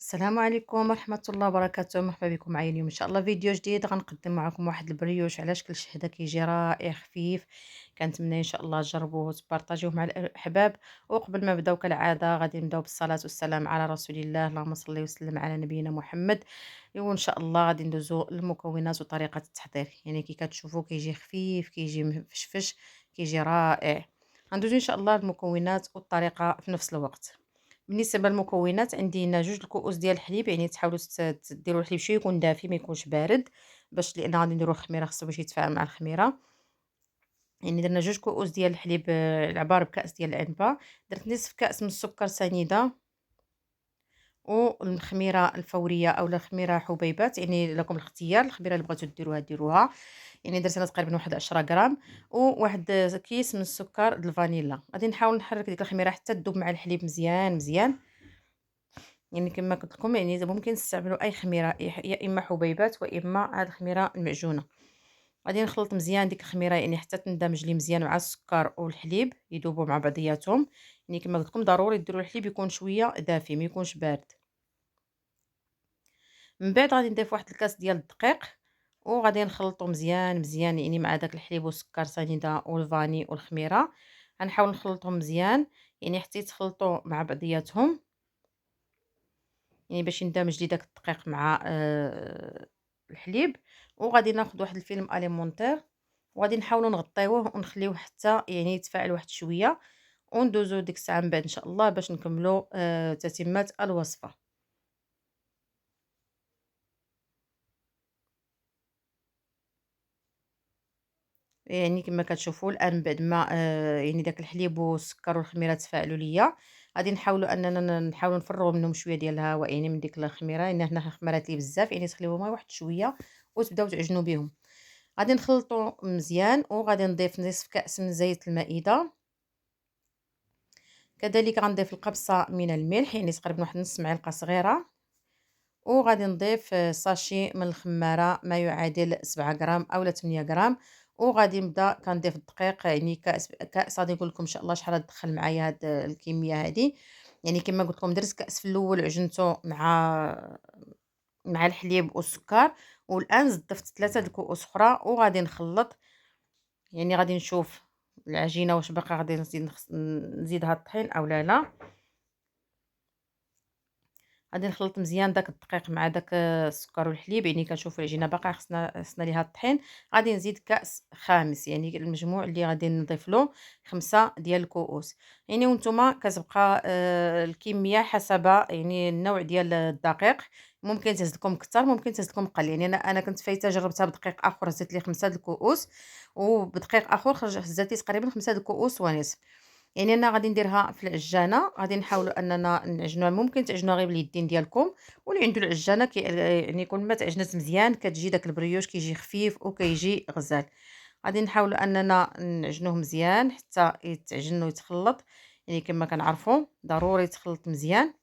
السلام عليكم ورحمة الله وبركاته. مرحبا بكم معايا اليوم ان شاء الله فيديو جديد. غنقدم معكم واحد البريوش على شكل شهدة كيجي رائع خفيف. كنتمنى ان شاء الله تجربوه وتبارطاجيوه مع الاحباب. وقبل ما نبداو كالعادة غادي نبداو بالصلاة والسلام على رسول الله، اللهم صل وسلم على نبينا محمد. وان شاء الله غادي ندوزو المكونات وطريقة التحضير. يعني كي كتشوفوا كيجي خفيف، كيجي مفشفش، كيجي رائع. غندوزو ان شاء الله المكونات والطريقة في نفس الوقت. بالنسبة للمكونات عندي هنا 2 الكؤوس ديال الحليب، يعني تحاولوا ديروا الحليب شويه يكون دافي ما يكونش بارد، لان غادي نديروا الخميره خصو باش يتفاعل مع الخميره. يعني درنا 2 كؤوس ديال الحليب العبار بكأس ديال العنبه. درت نصف كأس من السكر سنيده، والخميره الفوريه او الخميره حبيبات، يعني لكم الاختيار. الخميره اللي بغيتو ديروها ديروها. يعني درت انا تقريبا واحد 10 غرام، وواحد كيس من السكر د الفانيلا. غادي نحاول نحرك ديك الخميره حتى تذوب مع الحليب مزيان مزيان. يعني كما قلت لكم، يعني ممكن تستعملوا اي خميره، يا اما حبيبات واما هاد الخميره المعجونه. غادي نخلط مزيان ديك الخميره يعني حتى تندمج لي مزيان مع السكر والحليب يذوبوا مع بعضياتهم. يعني كما قلت لكم ضروري ديروا الحليب يكون شويه دافي ما يكونش بارد. من بعد غادي نضيف واحد الكاس ديال الدقيق، وغادي نخلطو مزيان مزيان يعني مع داك الحليب والسكر سنيده والفاني والخميره. غنحاول نخلطهم مزيان يعني حتى يتخلطوا مع بعضياتهم، يعني باش يندمج لي داك الدقيق مع الحليب. وغادي ناخذ واحد الفيلم اليمونتير، وغادي نحاولوا نغطيوه ونخليوه حتى يعني يتفاعل واحد شويه، وندوزو ديك الساعه من بعد ان شاء الله باش نكملوا تتمه الوصفه. يعني كما كتشوفوا الان من بعد ما يعني داك الحليب والسكر والخميره تفاعلوا ليا، غادي نحاولوا اننا نحاولوا نفرغوا منهم شويه ديال الهواء يعني من ديك الخميره، لان هنا خمرات لي بزاف، يعني تخليوهم غير واحد شويه وتبداو تعجنوا بهم. غادي نخلطو مزيان، وغادي نضيف نصف كأس من زيت المائدة. كذلك غنضيف القبصة من الملح، يعني تقريبا واحد نص معلقة صغيرة. وغادي نضيف ساشي من الخمارة ما يعادل 7 غرام أو 8 غرام. وغادي نبدا كنضيف الدقيق، يعني كأس غادي نقول لكم ان شاء الله شحال غتدخل معايا هاد الكمية هادي. يعني كما قلت لكم درت كأس في الاول عجنته مع الحليب والسكر، والان ضفت 3 الكؤوس اخرى وغادي نخلط. يعني غادي نشوف العجينة واش باقا غادي نزيدها الطحين أو لا. غادي نخلط مزيان داك الدقيق مع داك السكر والحليب، يعني كنشوف العجينة باقا خصنا ليها الطحين. غادي نزيد كأس خامس، يعني المجموع اللي غادي نضيف له 5 ديال الكؤوس. يعني وانتم كتبقى الكمية حسب يعني النوع ديال الدقيق. ممكن تزيد لكم كتر، ممكن تزيد لكم قل. يعني انا كنت فايته جربتها بدقيق اخر زدت لي 5 د الكؤوس، وبدقيق اخر زدت لي تقريبا 5 د الكؤوس ونصف. يعني انا غادي نديرها في العجانه. غادي نحاولوا اننا نعجنوها، ممكن تعجنوها غير باليدين ديالكم، واللي عنده العجانه يعني كل ما تعجنت مزيان كتجي داك البريوش كيجي خفيف وكيجي غزال. غادي نحاولوا اننا نعجنوه مزيان حتى يتعجن ويتخلط. يعني كما كنعرفوا ضروري يتخلط مزيان.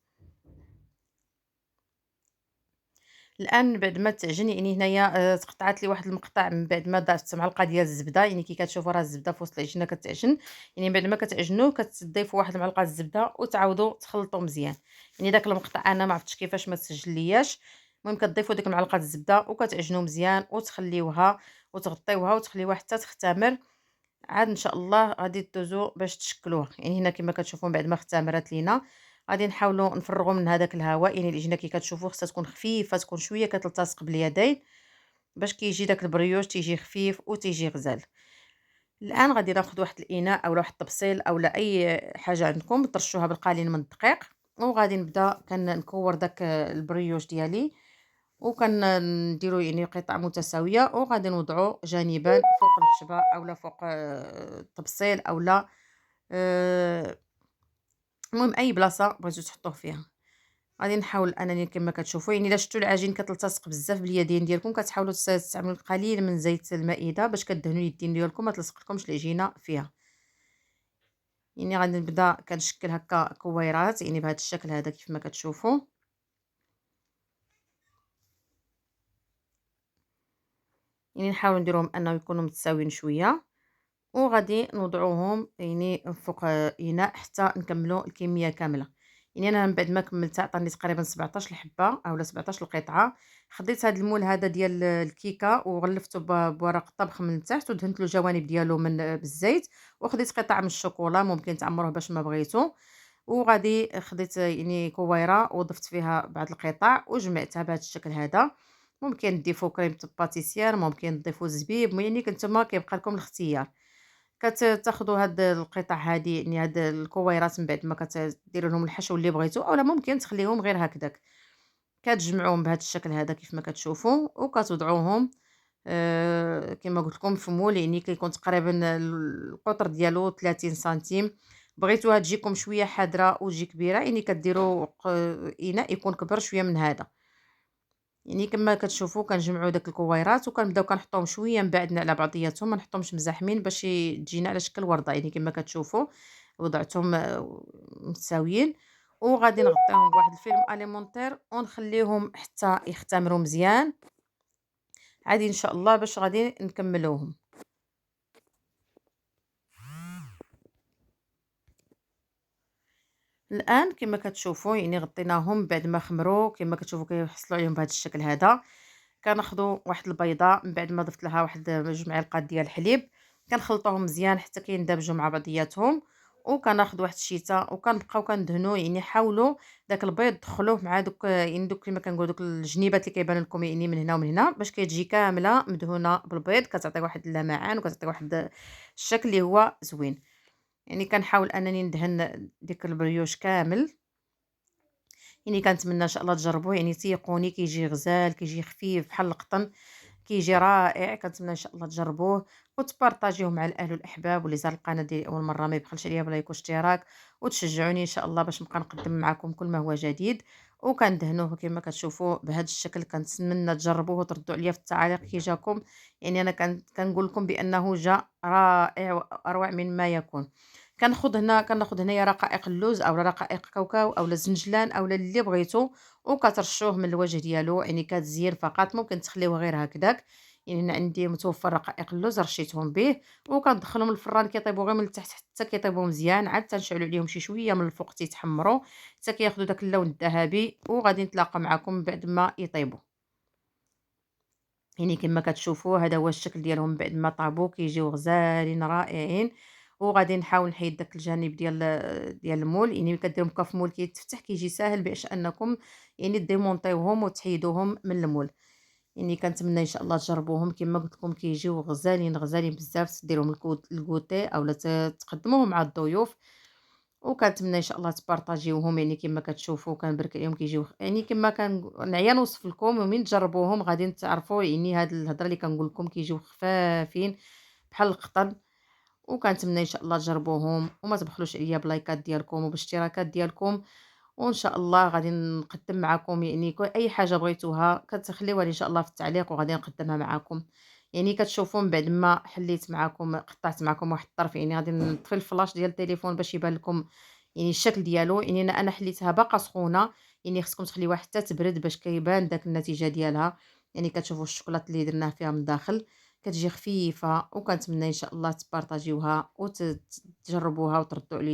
الآن من بعد ما تعجن، يعني هنايا تقطعات لي واحد المقطع من بعد ما ضفت معلقة ديال الزبدة. يعني كي كتشوفوا راه الزبدة في وسط العجينة كتعجن. يعني من بعد ما كتعجنوا كتضيفوا واحد المعلقة الزبدة وتعاودوا تخلطوا مزيان. يعني داك المقطع انا ما عرفتش كيفاش ما تسجل لياش. المهم كتضيفوا ديك معلقة الزبدة وكتعجنوا مزيان وتخليوها وتغطيوها وتخليوها حتى تختمر. عاد ان شاء الله غادي دوزو باش تشكلوه. يعني هنا كما كتشوفوا بعد ما اختمرت لينا، غادي نحاولوا نفرغوا من هذاك الهواء. يعني العجينه كي كتشوفوا خصها تكون خفيفه، تكون شويه كتلتصق باليدين باش كيجي داك البريوش تيجي خفيف وتيجي غزال. الان غادي ناخذ واحد الاناء او واحد الطبسيل او اي حاجه عندكم ترشوها بالقليل من الدقيق، وغادي نبدا كنكور داك البريوش ديالي، وكنديروا يعني قطع متساويه، وغادي نوضعوا جانبا فوق الخشبه اولا فوق الطبسيل اولا المهم اي بلاصه بغيتو تحطوه فيها. غادي نحاول انني كما كتشوفوا، يعني الا شفتوا العجين كتلتصق بزاف باليدين ديالكم كتحاولوا تستعملوا القليل من زيت المائده باش كدهنوا اليدين ديالكم ما تلصق لكمش العجينه فيها. يعني غادي نبدا كنشكل هكا كويرات، يعني بهذا الشكل هذا كيف ما كتشوفوا. يعني نحاول نديرهم انه يكونوا متساويين شويه، وغادي نوضعوهم يعني فوق اناء حتى نكملوا الكميه كامله. يعني أنا من بعد ما كمّلتها عطاني تقريبا 17 الحبّة أولا 17 القطعة، خديت هاد المول هذا ديال الكيكة وغلّفته بورق الطبخ من التحت ودهنت له الجوانب ديالو بالزيت، وخديت قطع من الشوكولا ممكن تعمّروه باش ما بغيتو، وغادي خديت يعني كويرة وضفت فيها بعض القطع وجمعتها بهذا الشكل هذا. ممكن تضيفوا كريمة الباتيسير، ممكن تضيفوا الزبيب، يعني نتوما كيبقى لكم الاختيار. تاخدوا هاد القطع هادي يعني هاد الكويرات من بعد ما كديروا لهم الحشو اللي بغيتو، أولا ممكن تخليوهم غير هكداك، كتجمعوهم بهاد الشكل هذا كيف ما كتشوفوا، وكتوضعوهم كيما قلت لكم في مول يعني كيكون تقريبا القطر ديالو 30 سنتيم. بغيتوها تجيكم شوية حادرة وتجي كبيرة يعني كديروا إناء يكون كبر شوية من هذا. يعني كما كتشوفوا كنجمعوا داك الكويرات وكنبداو كنحطوهم شويه مبعدين على بعضياتهم، ما نحطهمش مزاحمين باش تجينا على شكل ورده، يعني كما كتشوفوا وضعتهم متساويين، وغادي نغطيهم بواحد الفيلم اليمونتير ونخليهم حتى يختمروا مزيان عادي ان شاء الله باش غادي نكملوهم. الآن كما كتشوفوا يعني غطيناهم بعد ما خمروا كما كتشوفوا كيحصلوا عليهم بهذا الشكل هذا. كناخذوا واحد البيضه من بعد ما ضفت لها واحد جوج معالق ديال الحليب، كنخلطوهم مزيان حتى كيندمجوا مع بعضياتهم، وكناخذ واحد الشيته وكنبقاو كندهنوا يعني حاولوا داك البيض تدخلوه مع دوك يعني دوك كما كنقولوا دوك الجنيبات اللي كيبانوا لكم يعني من هنا ومن هنا باش كتجي كامله مدهونه بالبيض، كتعطي واحد اللمعان وكتعطي واحد الشكل اللي هو زوين. يعني كنحاول انني ندهن ديك البريوش كامل، يعني كنتمنى إن شاء الله تجربوه يعني تيقوني كيجي غزال، كيجي خفيف بحال القطن، كيجي رائع. كنتمنى إن شاء الله تجربوه وتبارطاجيوه مع الأهل والأحباب، واللي زار القناة ديالي أول مرة ما يبخلش عليا بلايك واشتراك، وتشجعوني إن شاء الله باش نبقى نقدم معكم كل ما هو جديد. وكندهنوه كما كتشوفوا بهذا الشكل. كنتمنى تجربوه وتردوا عليا في التعاليق كي جاكم، يعني أنا كنقول لكم بأنه جا رائع وأروع مما يكون. كناخد هنايا رقائق اللوز أولا رقائق كاوكاو أولا الزنجلان أولا اللي بغيتو، وكترشوه من الوجه ديالو يعني كتزيين فقط، ممكن تخليوه غير هكداك. يعني أنا عندي متوفر رقائق اللوز رشيتهم به، وكندخلهم الفران كيطيبوا غير من التحت حتى كيطيبوا مزيان، عاد تنشعلوا عليهم شي شويه من الفوق تيتحمروا حتى كياخذوا داك اللون الذهبي، وغادي نتلاقى معكم من بعد ما يطيبوا. يعني كما كتشوفوا هذا هو الشكل ديالهم بعد ما طابوا كيجيو غزالين رائعين. وغادي نحاول نحيد داك الجانب ديال المول، يعني كديرهم هكا في مول كيتفتح كيجي ساهل باش انكم يعني ديمونطيوهم وتحيدوهم من المول. يعني كنتمنى ان شاء الله تجربوهم كما قلت لكم كيجيو غزالين غزالين بزاف، ديروهم الكوتي اولا تقدموهم مع الضيوف. وكنتمنى إن شاء الله تبارطاجيوهم يعني كما كتشوفوا كنبارك عليهم كيجيو يعني كما نعيا نوصف لكم ومن تجربوهم غادي تعرفوا يعني هاد الهضرة اللي كنقول لكم كيجيو خفافين بحال القطن. وكنتمنى إن شاء الله تجربوهم وما تبخلوش عليا بلايكات ديالكم وباشتراكات ديالكم. وإن شاء الله غادي نقدّم معاكم يعني أي حاجة بغيتوها كتخليوها لي إن شاء الله في التعليق وغادي نقدّمها معاكم. يعني كتشوفوا من بعد ما حليت معاكم قطّعت معاكم واحد الطرف يعني غادي نطفي الفلاش ديال التليفون باش يبان لكم يعني الشكل ديالو. يعني أنا حليتها باقا سخونة، يعني خصكم تخليوها حتى تبرد باش كيبان داك النتيجة ديالها. يعني كتشوفوا الشوكولات اللي درناه فيها من الداخل كتجي خفيفة، وكنتمنى إن شاء الله تبارطاجيوها تجربوها وتردوا عليا.